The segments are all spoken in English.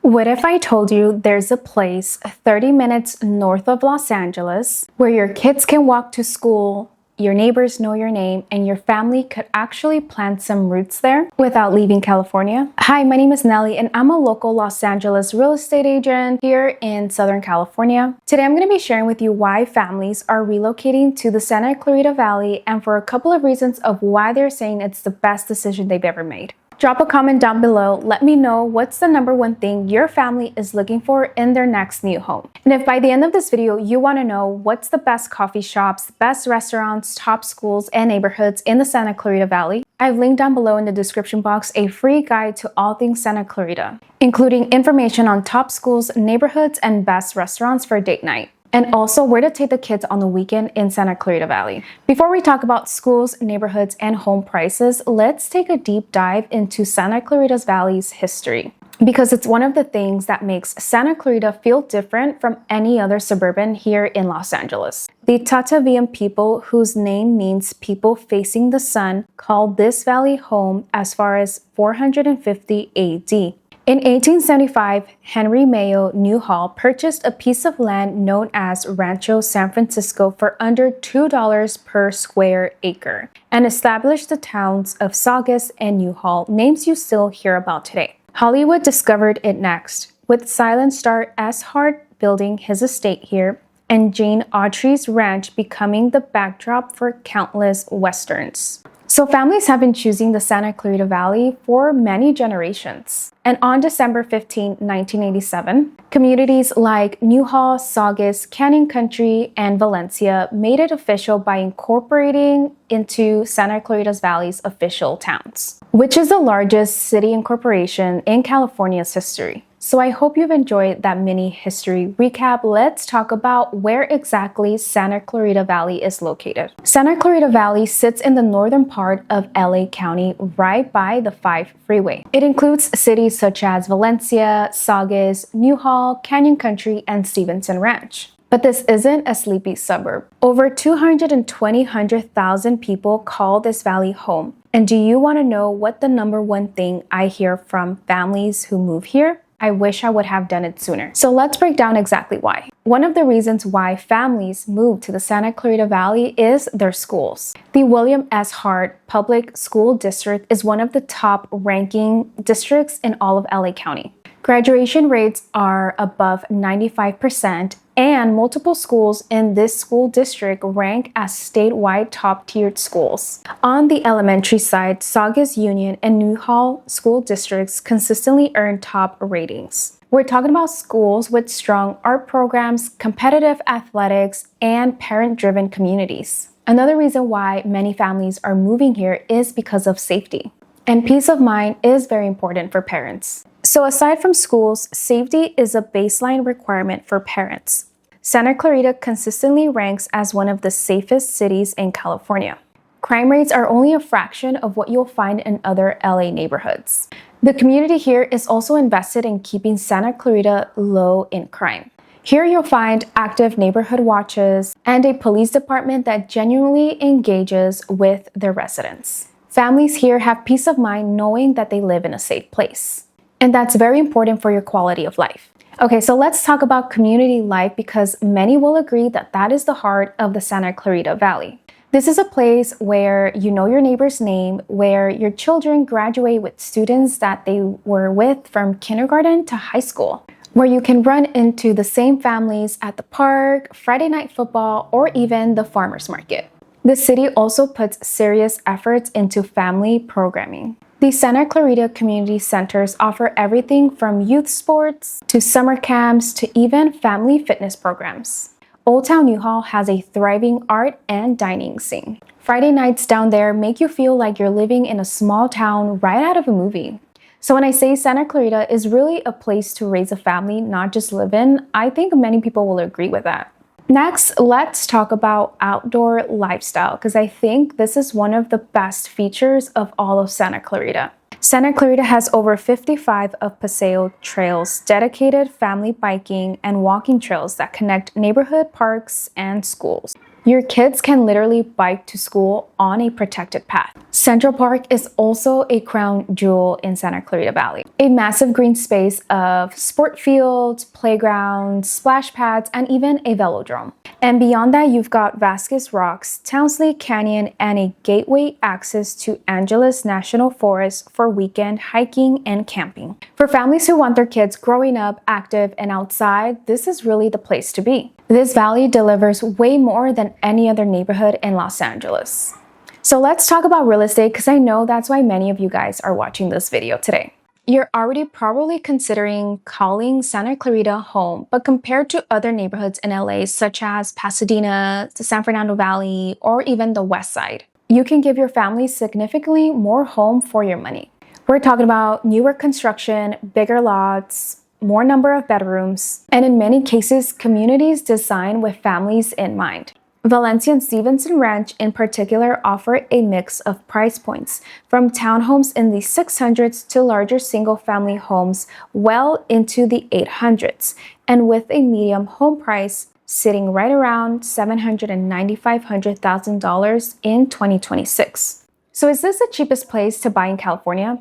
What if I told you there's a place 30 minutes north of Los Angeles where your kids can walk to school, your neighbors know your name, and your family could actually plant some roots there without leaving California? Hi, my name is Nelly, and I'm a local Los Angeles real estate agent here in Southern California. Today, I'm going to be sharing with you why families are relocating to the Santa Clarita Valley and for a couple of reasons of why they're saying it's the best decision they've ever made. Drop a comment down below. Let me know what's the number one thing your family is looking for in their next new home. And if by the end of this video, you want to know what's the best coffee shops, best restaurants, top schools, and neighborhoods in the Santa Clarita Valley, I've linked down below in the description box a free guide to all things Santa Clarita, including information on top schools, neighborhoods, and best restaurants for date night, and also where to take the kids on the weekend in Santa Clarita Valley. Before we talk about schools, neighborhoods, and home prices, let's take a deep dive into Santa Clarita Valley's history, because it's one of the things that makes Santa Clarita feel different from any other suburban here in Los Angeles. The Tatavian people, whose name means people facing the sun, called this valley home as far as 450 AD. In 1875, Henry Mayo Newhall purchased a piece of land known as Rancho San Francisco for under $2 per square acre and established the towns of Saugus and Newhall, names you still hear about today. Hollywood discovered it next, with silent star S. Hart building his estate here and Jane Autry's ranch becoming the backdrop for countless westerns. So families have been choosing the Santa Clarita Valley for many generations. And on December 15, 1987, communities like Newhall, Saugus, Canyon Country, and Valencia made it official by incorporating into Santa Clarita Valley's official towns, which is the largest city incorporation in California's history. So I hope you've enjoyed that mini history recap. Let's talk about where exactly Santa Clarita Valley is located. Santa Clarita Valley sits in the northern part of LA County, right by the 5 freeway. It includes cities such as Valencia, Saugus, Newhall, Canyon Country, and Stevenson Ranch. But this isn't a sleepy suburb. Over 220,000 people call this valley home. And do you want to know what the number one thing I hear from families who move here? I wish I would have done it sooner. So let's break down exactly why. One of the reasons why families move to the Santa Clarita Valley is their schools. The William S. Hart Public School District is one of the top ranking districts in all of LA County. Graduation rates are above 95%, and multiple schools in this school district rank as statewide top-tiered schools. On the elementary side, Saugus Union and Newhall school districts consistently earn top ratings. We're talking about schools with strong art programs, competitive athletics, and parent-driven communities. Another reason why many families are moving here is because of safety. And peace of mind is very important for parents. So aside from schools, safety is a baseline requirement for parents. Santa Clarita consistently ranks as one of the safest cities in California. Crime rates are only a fraction of what you'll find in other LA neighborhoods. The community here is also invested in keeping Santa Clarita low in crime. Here you'll find active neighborhood watches and a police department that genuinely engages with their residents. Families here have peace of mind knowing that they live in a safe place. And that's very important for your quality of life. Okay, so let's talk about community life because many will agree that that is the heart of the Santa Clarita Valley. This is a place where you know your neighbor's name, where your children graduate with students that they were with from kindergarten to high school, where you can run into the same families at the park, Friday night football, or even the farmer's market. The city also puts serious efforts into family programming. The Santa Clarita Community Centers offer everything from youth sports to summer camps to even family fitness programs. Old Town Newhall has a thriving art and dining scene. Friday nights down there make you feel like you're living in a small town right out of a movie. So when I say Santa Clarita is really a place to raise a family, not just live in, I think many people will agree with that. Next, let's talk about outdoor lifestyle because I think this is one of the best features of all of Santa Clarita. Santa Clarita has over 55 of Paseo trails, dedicated family biking and walking trails that connect neighborhood parks and schools. Your kids can literally bike to school on a protected path. Central Park is also a crown jewel in Santa Clarita Valley. A massive green space of sport fields, playgrounds, splash pads, and even a velodrome. And beyond that, you've got Vasquez Rocks, Townsley Canyon, and a gateway access to Angeles National Forest for weekend hiking and camping. For families who want their kids growing up active and outside, this is really the place to be. This valley delivers way more than any other neighborhood in Los Angeles. So let's talk about real estate, because I know that's why many of you guys are watching this video today. You're already probably considering calling Santa Clarita home, but compared to other neighborhoods in LA, such as Pasadena, the San Fernando Valley, or even the West Side, you can give your family significantly more home for your money. We're talking about newer construction, bigger lots, more number of bedrooms, and in many cases, communities designed with families in mind. Valencia and Stevenson Ranch in particular offer a mix of price points, from townhomes in the 600s to larger single-family homes well into the 800s, and with a medium home price sitting right around $795,000 in 2026. So is this the cheapest place to buy in California?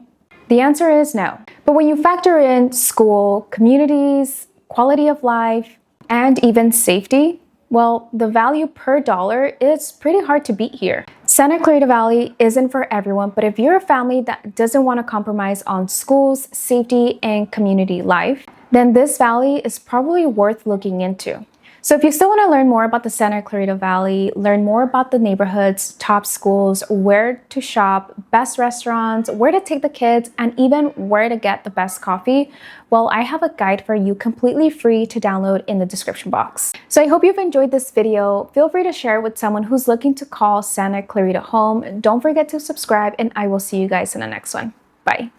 The answer is no. But when you factor in school, communities, quality of life, and even safety, well, the value per dollar is pretty hard to beat here. Santa Clarita Valley isn't for everyone, but if you're a family that doesn't want to compromise on schools, safety, and community life, then this valley is probably worth looking into. So if you still want to learn more about the Santa Clarita Valley, learn more about the neighborhoods, top schools, where to shop, best restaurants, where to take the kids, and even where to get the best coffee, well, I have a guide for you completely free to download in the description box. So I hope you've enjoyed this video. Feel free to share it with someone who's looking to call Santa Clarita home. Don't forget to subscribe, and I will see you guys in the next one. Bye.